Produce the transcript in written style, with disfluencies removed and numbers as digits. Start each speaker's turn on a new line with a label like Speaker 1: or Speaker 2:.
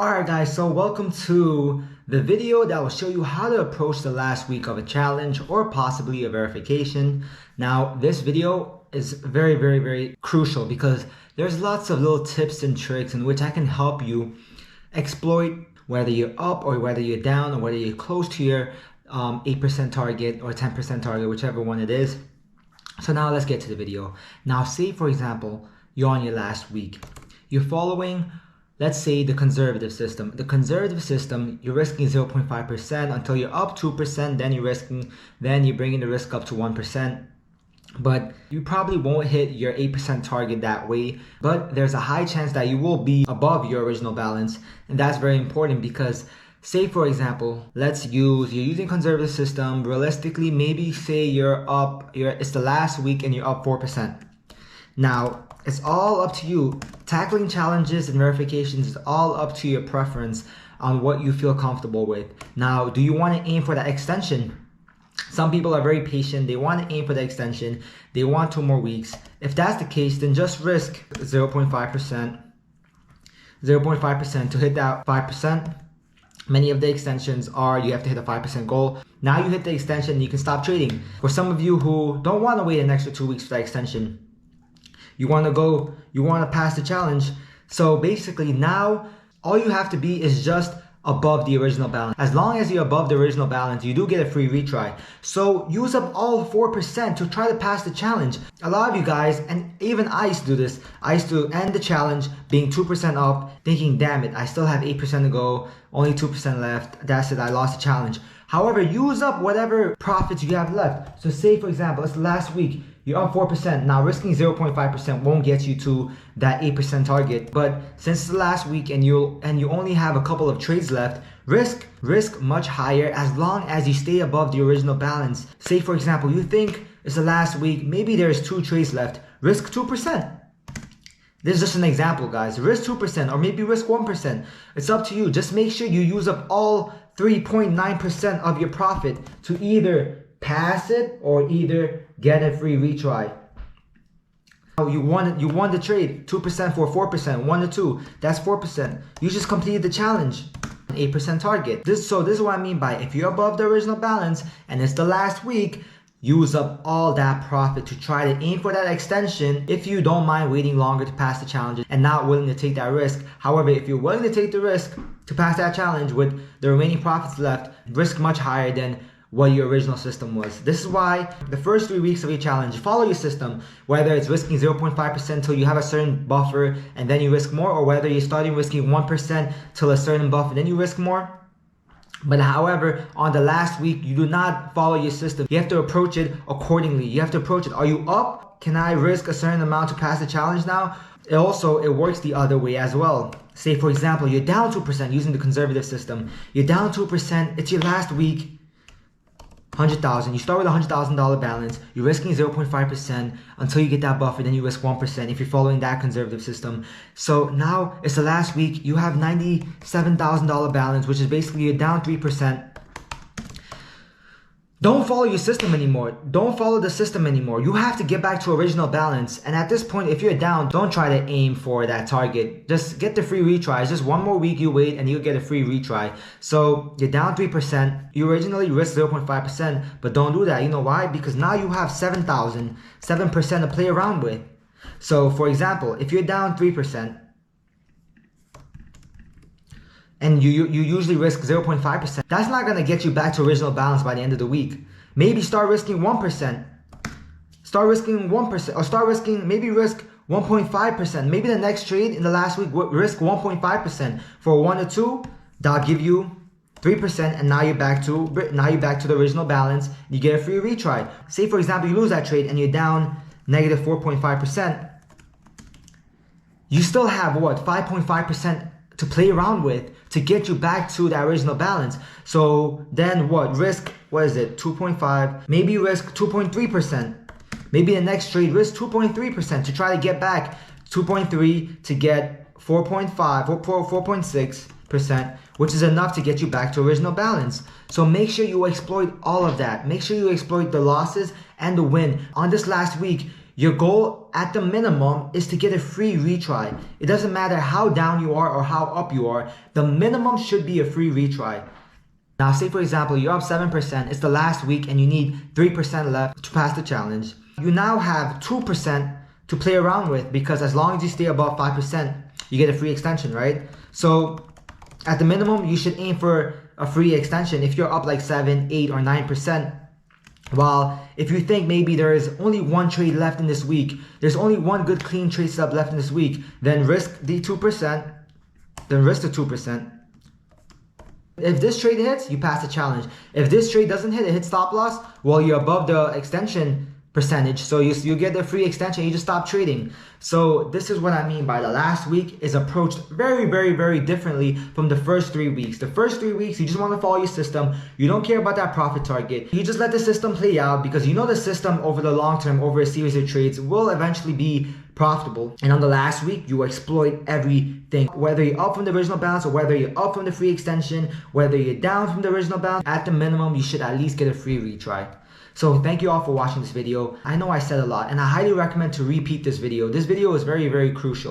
Speaker 1: Alright guys, so welcome to the video that will show you how to approach the last week of a challenge or possibly a verification. Now this video is very crucial because there's lots of little tips and tricks in which I can help you exploit whether you're up or whether you're down or whether you're close to your 8% target or 10% target, whichever one it is. So now let's get to the video. Now say for example, you're on your last week. You're following, let's say, the conservative system. The conservative system, you're risking 0.5% until you're up 2%, then you're bringing the risk up to 1%. But you probably won't hit your 8% target that way, but there's a high chance that you will be above your original balance. And that's very important because say for example, you're using conservative system. Realistically, maybe say it's the last week and you're up 4%. Now, it's all up to you. Tackling challenges and verifications is all up to your preference on what you feel comfortable with. Now, do you want to aim for that extension? Some people are very patient. They want to aim for the extension. They want 2 more weeks. If that's the case, then just risk 0.5%. 0.5% to hit that 5%. Many of the extensions are you have to hit a 5% goal. Now you hit the extension and you can stop trading. For some of you who don't want to wait an extra 2 weeks for that extension, you want to pass the challenge. So basically now all you have to be is just above the original balance. As long as you're above the original balance, you do get a free retry. So use up all 4% to try to pass the challenge. A lot of you guys, and even I used to do this, I used to end the challenge being 2% up, thinking, damn it, I still have 8% to go, only 2% left, that's it, I lost the challenge. However, use up whatever profits you have left. So say for example, it's the last week, you're up 4%. Now risking 0.5% won't get you to that 8% target. But since it's the last week and you only have a couple of trades left, risk much higher as long as you stay above the original balance. Say for example, you think it's the last week, maybe there's 2 trades left, risk 2%. This is just an example, guys. Risk 2% or maybe risk 1%. It's up to you. Just make sure you use up all 3.9% of your profit to either pass it or either get a free retry. You won the trade, 2% for 4%, 1 to 2, that's 4%. You just completed the challenge, 8% target. This is what I mean by if you're above the original balance and it's the last week, use up all that profit to try to aim for that extension if you don't mind waiting longer to pass the challenge and not willing to take that risk. However, if you're willing to take the risk to pass that challenge with the remaining profits left, risk much higher than what your original system was. This is why the first 3 weeks of your challenge, follow your system, whether it's risking 0.5% until you have a certain buffer and then you risk more, or whether you're starting risking 1% till a certain buffer, then you risk more. But however, on the last week, you do not follow your system. You have to approach it accordingly. You have to approach it. Are you up? Can I risk a certain amount to pass the challenge now? It works the other way as well. Say for example, you're down 2% using the conservative system. You're down 2%, it's your last week, 100,000. You start with a $100,000 balance. You're risking 0.5% until you get that buffer. Then you risk 1% if you're following that conservative system. So now it's the last week. You have $97,000 balance, which is basically you're down 3%. Don't follow your system anymore. Don't follow the system anymore. You have to get back to original balance. And at this point, if you're down, don't try to aim for that target. Just get the free retry. It's just 1 more week you wait and you'll get a free retry. So you're down 3%. You originally risked 0.5%, but don't do that. You know why? Because now you have 7% to play around with. So for example, if you're down 3%, and you usually risk 0.5%, that's not going to get you back to original balance by the end of the week. Maybe start risking 1%. Start risking 1%, or maybe risk 1.5%. Maybe the next trade in the last week, risk 1.5%. For 1 to 2, that'll give you 3%, and now you're back to the original balance. You get a free retry. Say for example, you lose that trade and you're down negative 4.5%. You still have what, 5.5% to play around with to get you back to that original balance. So then what? Risk, what is it? 2.5, maybe risk 2.3%. Maybe the next trade risk 2.3% to try to get back 2.3 to get 4.5 or 4.6%, which is enough to get you back to original balance. So make sure you exploit all of that. Make sure you exploit the losses and the win. On this last week, your goal at the minimum is to get a free retry. It doesn't matter how down you are or how up you are. The minimum should be a free retry. Now, say for example, you're up 7%, it's the last week and you need 3% left to pass the challenge. You now have 2% to play around with, because as long as you stay above 5%, you get a free extension, right? So at the minimum, you should aim for a free extension if you're up like 7, 8, or 9%. While if you think maybe there is only one trade left in this week, there's only one good clean trade setup left in this week, then risk the 2%, then risk the 2%. If this trade hits, you pass the challenge. If this trade doesn't hit, it hits stop loss, well, you're above the extension percentage, so you get the free extension, you just stop trading. So this is what I mean by the last week is approached very, very, very differently from the first 3 weeks. The first 3 weeks, you just want to follow your system. You don't care about that profit target. You just let the system play out, because you know the system over the long term, over a series of trades, will eventually be profitable. And on the last week, you exploit everything. Whether you're up from the original balance or whether you're up from the free extension, whether you're down from the original balance, at the minimum, you should at least get a free retry. So thank you all for watching this video. I know I said a lot, and I highly recommend to repeat this video. This video is very, very crucial.